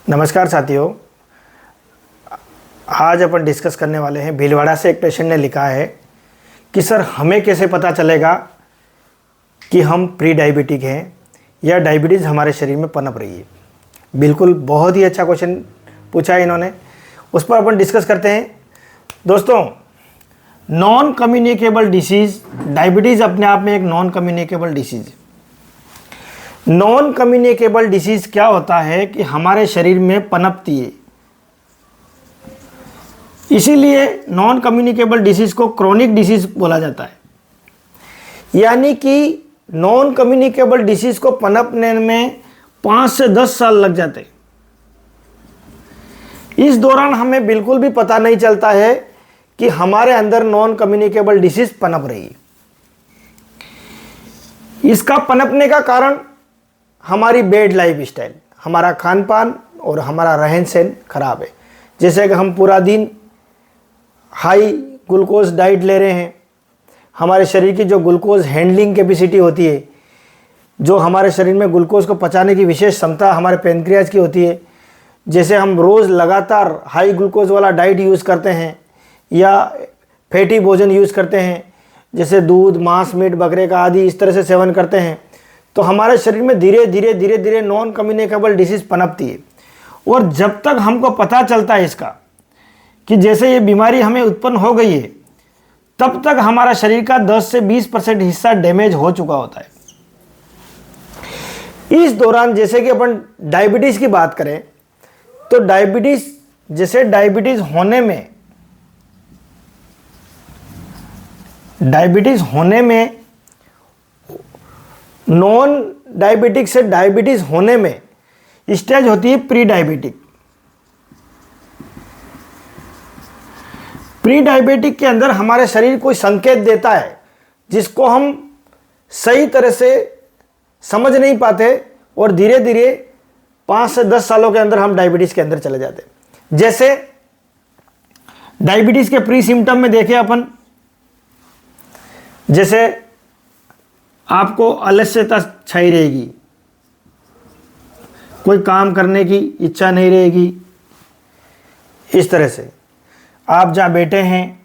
नमस्कार साथियों, आज अपन डिस्कस करने वाले हैं। भीलवाड़ा से एक पेशेंट ने लिखा है कि सर हमें कैसे पता चलेगा कि हम प्री डायबिटिक हैं या डायबिटीज़ हमारे शरीर में पनप रही है। बिल्कुल बहुत ही अच्छा क्वेश्चन पूछा है इन्होंने, उस पर अपन डिस्कस करते हैं। दोस्तों, नॉन कम्युनिकेबल डिसीज़, डायबिटीज़ अपने आप में एक नॉन कम्युनिकेबल डिसीज़ है। नॉन कम्युनिकेबल डिसीज़ क्या होता है कि हमारे शरीर में पनपती है, इसीलिए नॉन कम्युनिकेबल डिसीज़ को क्रोनिक डिसीज़ बोला जाता है। यानी कि नॉन कम्युनिकेबल डिसीज़ को पनपने में 5 से 10 साल लग जाते हैं। इस दौरान हमें बिल्कुल भी पता नहीं चलता है कि हमारे अंदर नॉन कम्युनिकेबल डिसीज़ पनप रही है। इसका पनपने का कारण हमारी बैड लाइफ स्टाइल, हमारा खान पान और हमारा रहन सहन खराब है। जैसे कि हम पूरा दिन हाई ग्लूकोज डाइट ले रहे हैं, हमारे शरीर की जो ग्लूकोज हैंडलिंग कैपेसिटी होती है, जो हमारे शरीर में ग्लूकोज को पचाने की विशेष क्षमता हमारे पैनक्रियाज की होती है, जैसे हम रोज़ लगातार हाई ग्लूकोज वाला डाइट यूज़ करते हैं या फैटी भोजन यूज़ करते हैं, जैसे दूध, मांस, मीट, बकरे का आदि इस तरह से सेवन करते हैं, तो हमारे शरीर में धीरे धीरे नॉन कम्युनिकेबल डिसीज़ पनपती है। और जब तक हमको पता चलता है इसका कि जैसे ये बीमारी हमें उत्पन्न हो गई है, तब तक हमारा शरीर का 10 से 20% हिस्सा डैमेज हो चुका होता है। इस दौरान जैसे कि अपन डायबिटीज़ की बात करें तो डायबिटीज़ होने में नॉन डायबिटिक से डायबिटीज़ होने में स्टेज होती है प्री डायबिटिक। प्री डायबिटिक के अंदर हमारे शरीर कोई संकेत देता है जिसको हम सही तरह से समझ नहीं पाते और धीरे धीरे 5 से 10 सालों के अंदर हम डायबिटीज़ के अंदर चले जाते हैं। जैसे डायबिटीज़ के प्री सिम्टम में देखें अपन, जैसे आपको आलस्यता छाई रहेगी, कोई काम करने की इच्छा नहीं रहेगी। इस तरह से आप जहाँ बैठे हैं,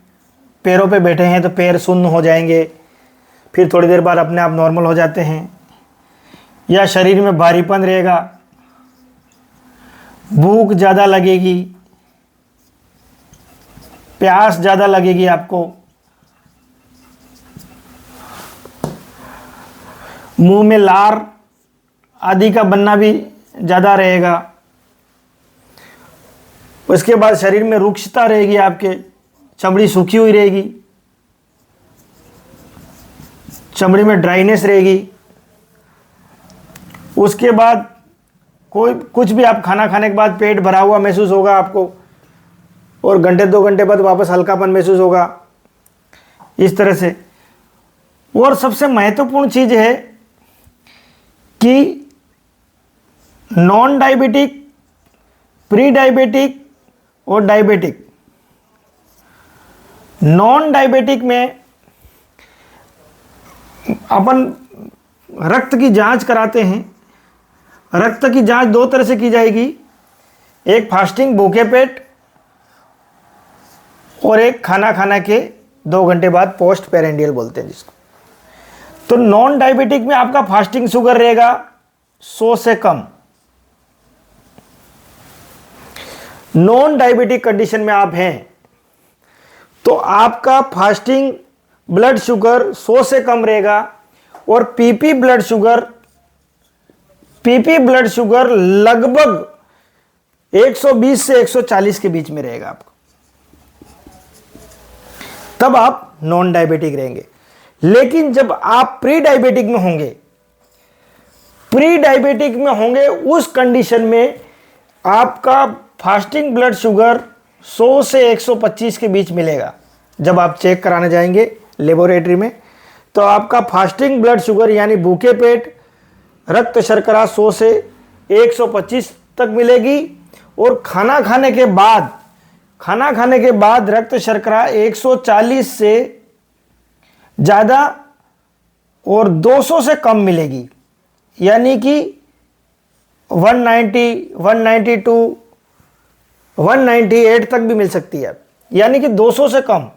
पैरों पे बैठे हैं तो पैर सुन्न हो जाएंगे, फिर थोड़ी देर बाद अपने आप नॉर्मल हो जाते हैं। या शरीर में भारीपन रहेगा, भूख ज़्यादा लगेगी, प्यास ज़्यादा लगेगी आपको, मुंह में लार आदि का बनना भी ज़्यादा रहेगा। उसके बाद शरीर में रुक्षता रहेगी, आपके चमड़ी सूखी हुई रहेगी, चमड़ी में ड्राइनेस रहेगी। उसके बाद कुछ भी आप खाना खाने के बाद पेट भरा हुआ महसूस होगा आपको, और घंटे 2 घंटे बाद वापस हल्कापन महसूस होगा, इस तरह से। और सबसे महत्वपूर्ण चीज़ है कि नॉन डायबिटिक, प्री डायबिटिक और डायबिटिक, नॉन डायबिटिक में अपन रक्त की जांच कराते हैं। रक्त की जांच 2 तरह से की जाएगी, एक फास्टिंग भूखे पेट और एक खाना खाने के 2 घंटे बाद पोस्ट पेरेंडियल बोलते हैं जिसको। तो नॉन डायबिटिक में आपका फास्टिंग शुगर रहेगा 100 से कम। नॉन डायबिटिक कंडीशन में आप हैं तो आपका फास्टिंग ब्लड शुगर 100 से कम रहेगा और पीपी ब्लड शुगर लगभग 120 से 140 के बीच में रहेगा आपका, तब आप नॉन डायबिटिक रहेंगे। लेकिन जब आप प्री डायबिटिक में होंगे उस कंडीशन में आपका फास्टिंग ब्लड शुगर 100 से 125 के बीच मिलेगा। जब आप चेक कराने जाएंगे लेबोरेटरी में तो आपका फास्टिंग ब्लड शुगर यानी भूखे पेट रक्त शर्करा 100 से 125 तक मिलेगी, और खाना खाने के बाद रक्त शर्करा 140 से ज़्यादा और 200 से कम मिलेगी। यानी कि 190, 192, 198 तक भी मिल सकती है, यानी कि 200 से कम,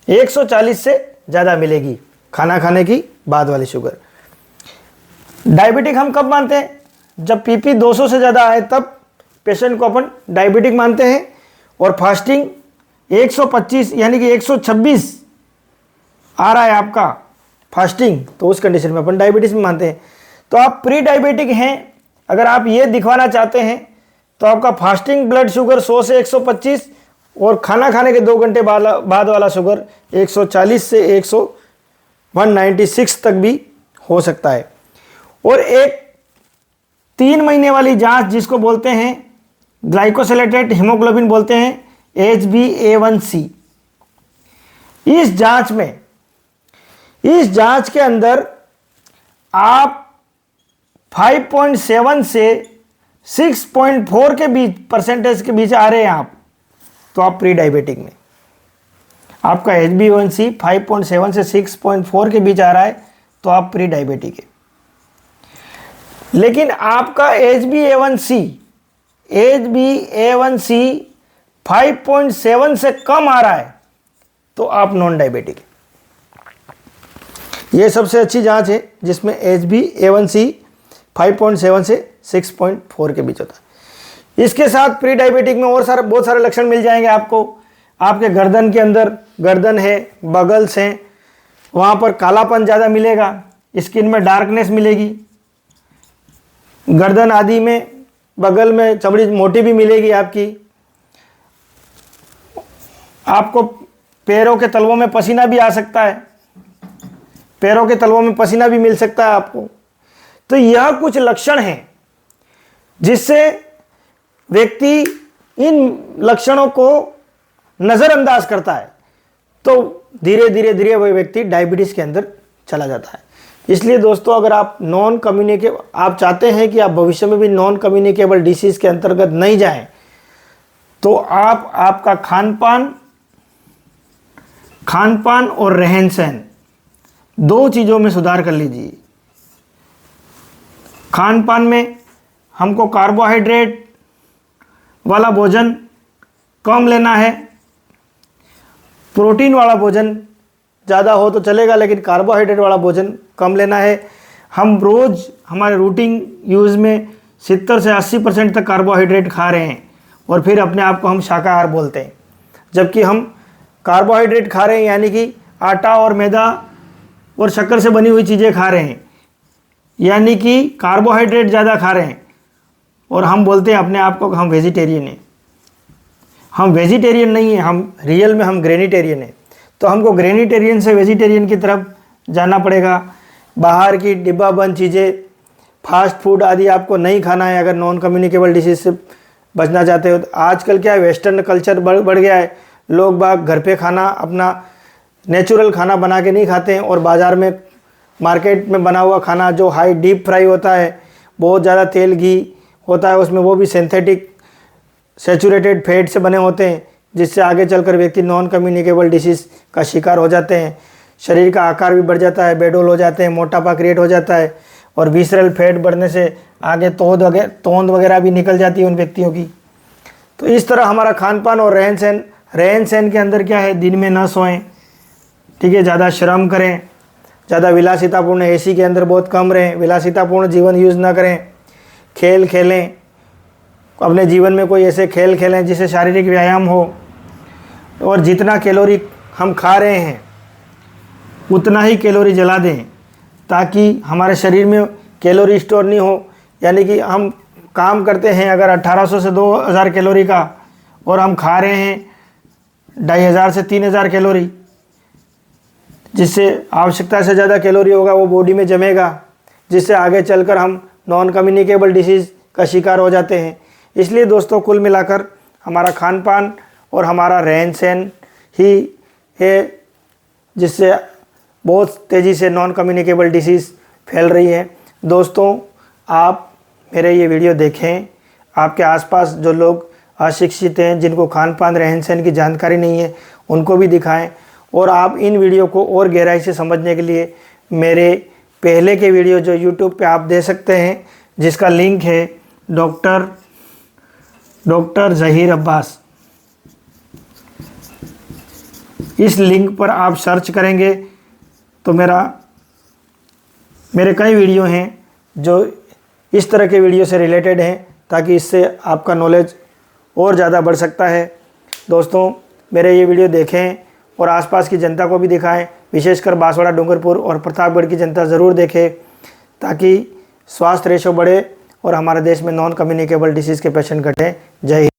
140 से ज़्यादा मिलेगी खाना खाने की बाद वाली शुगर। डायबिटिक हम कब मानते हैं? जब पीपी 200 से ज़्यादा आए तब पेशेंट को अपन डायबिटिक मानते हैं। और फास्टिंग 125 यानी कि 126 आ रहा है आपका फास्टिंग, तो उस कंडीशन में अपन डायबिटीज में मानते हैं। तो आप प्री डायबिटिक हैं, अगर आप ये दिखवाना चाहते हैं तो आपका फास्टिंग ब्लड शुगर 100 से 125 और खाना खाने के 2 घंटे बाद वाला शुगर 140 से 196 तक भी हो सकता है। और एक 3 महीने वाली जांच जिसको बोलते हैं ग्लाइकोसिलेटेड हीमोग्लोबिन बोलते हैं, HbA1c। इस जांच के अंदर आप 5.7 से 6.4 के बीच परसेंटेज के बीच आ रहे हैं आप, तो आप प्री डायबिटिक में। आपका HbA1c 5.7 से 6.4 के बीच आ रहा है तो आप प्री डायबिटिक है। लेकिन आपका HbA1c 5.7 से कम आ रहा है तो आप नॉन डायबिटिक है। यह सबसे अच्छी जांच है जिसमें HbA1c 5.7 से 6.4 के बीच होता है। इसके साथ प्री डायबिटिक में और बहुत सारे लक्षण मिल जाएंगे आपको। आपके गर्दन के अंदर, गर्दन है, बगल्स हैं, वहाँ पर कालापन ज़्यादा मिलेगा, स्किन में डार्कनेस मिलेगी, गर्दन आदि में, बगल में चमड़ी मोटी भी मिलेगी आपकी। आपको पैरों के तलवों में पसीना भी आ सकता है, पैरों के तलवों में पसीना भी मिल सकता है आपको। तो यह कुछ लक्षण हैं जिससे व्यक्ति इन लक्षणों को नज़रअंदाज करता है, तो धीरे धीरे वह व्यक्ति डायबिटीज़ के अंदर चला जाता है। इसलिए दोस्तों, अगर आप आप चाहते हैं कि आप भविष्य में भी नॉन कम्युनिकेबल डिसीज़ के अंतर्गत नहीं जाएं, तो आप आपका खान पान और रहन सहन 2 चीज़ों में सुधार कर लीजिए। खान पान में हमको कार्बोहाइड्रेट वाला भोजन कम लेना है, प्रोटीन वाला भोजन ज़्यादा हो तो चलेगा लेकिन कार्बोहाइड्रेट वाला भोजन कम लेना है। हम रोज़ हमारे रूटीन यूज़ में 70 से 80% तक कार्बोहाइड्रेट खा रहे हैं और फिर अपने आप को हम शाकाहार बोलते हैं, जबकि हम कार्बोहाइड्रेट खा रहे हैं यानी कि आटा और मैदा और शक्कर से बनी हुई चीज़ें खा रहे हैं, यानी कि कार्बोहाइड्रेट ज़्यादा खा रहे हैं, और हम बोलते हैं अपने आप को कि हम वेजिटेरियन हैं। हम वेजिटेरियन नहीं हैं, हम रियल में हम ग्रेनिटेरियन हैं। तो हमको ग्रेनिटेरियन से वेजिटेरियन की तरफ जाना पड़ेगा। बाहर की डिब्बा बंद चीज़ें, फास्ट फूड आदि आपको नहीं खाना है अगर नॉन कम्युनिकेबल डिसीज़ से बचना चाहते हो। तो आजकल क्या है, वेस्टर्न कल्चर बढ़ गया है। लोग बाग घर पे खाना, अपना नेचुरल खाना बना के नहीं खाते हैं, और बाज़ार में मार्केट में बना हुआ खाना जो हाई डीप फ्राई होता है, बहुत ज़्यादा तेल घी होता है उसमें, वो भी सिंथेटिक सैचुरेटेड फैट से बने होते हैं, जिससे आगे चलकर व्यक्ति नॉन कम्युनिकेबल डिसीज़ का शिकार हो जाते हैं। शरीर का आकार भी बढ़ जाता है, बेडोल हो जाते हैं, मोटापा क्रिएट हो जाता है, और विसरल फैट बढ़ने से आगे तोंद वगैरह भी निकल जाती है उन व्यक्तियों की। तो इस तरह हमारा खान पान और रहन सहन के अंदर क्या है, दिन में न सोएं, ठीक है, ज़्यादा श्रम करें, ज़्यादा विलासितापूर्ण एसी के अंदर बहुत कम रहें, विलासितापूर्ण जीवन यूज़ ना करें, खेल खेलें, अपने जीवन में कोई ऐसे खेल खेलें जिससे शारीरिक व्यायाम हो, और जितना कैलोरी हम खा रहे हैं उतना ही कैलोरी जला दें, ताकि हमारे शरीर में कैलोरी स्टोर नहीं हो। यानी कि हम काम करते हैं अगर 1800 से 2000 कैलोरी का, और हम खा रहे हैं 2500 से 3000 कैलोरी, जिससे आवश्यकता से ज़्यादा कैलोरी होगा वो बॉडी में जमेगा, जिससे आगे चलकर हम नॉन कम्युनिकेबल डिसीज़ का शिकार हो जाते हैं। इसलिए दोस्तों, कुल मिलाकर हमारा खान पान और हमारा रहन सहन ही है जिससे बहुत तेज़ी से नॉन कम्युनिकेबल डिसीज़ फैल रही है। दोस्तों, आप मेरे ये वीडियो देखें, आपके आसपास जो लोग अशिक्षित हैं, जिनको खान पान रहन सहन की जानकारी नहीं है, उनको भी दिखाएं। और आप इन वीडियो को और गहराई से समझने के लिए मेरे पहले के वीडियो जो YouTube पे आप दे सकते हैं, जिसका लिंक है डॉक्टर ज़हीर अब्बास। इस लिंक पर आप सर्च करेंगे तो मेरे कई वीडियो हैं जो इस तरह के वीडियो से रिलेटेड हैं, ताकि इससे आपका नॉलेज और ज़्यादा बढ़ सकता है। दोस्तों, मेरे ये वीडियो देखें और आसपास की जनता को भी दिखाएं, विशेषकर बांसवाड़ा, डूंगरपुर और प्रतापगढ़ की जनता ज़रूर देखे, ताकि स्वास्थ्य रेशो बढ़े और हमारे देश में नॉन कम्युनिकेबल डिसीज़ के पेशेंट घटें। जय हिंद।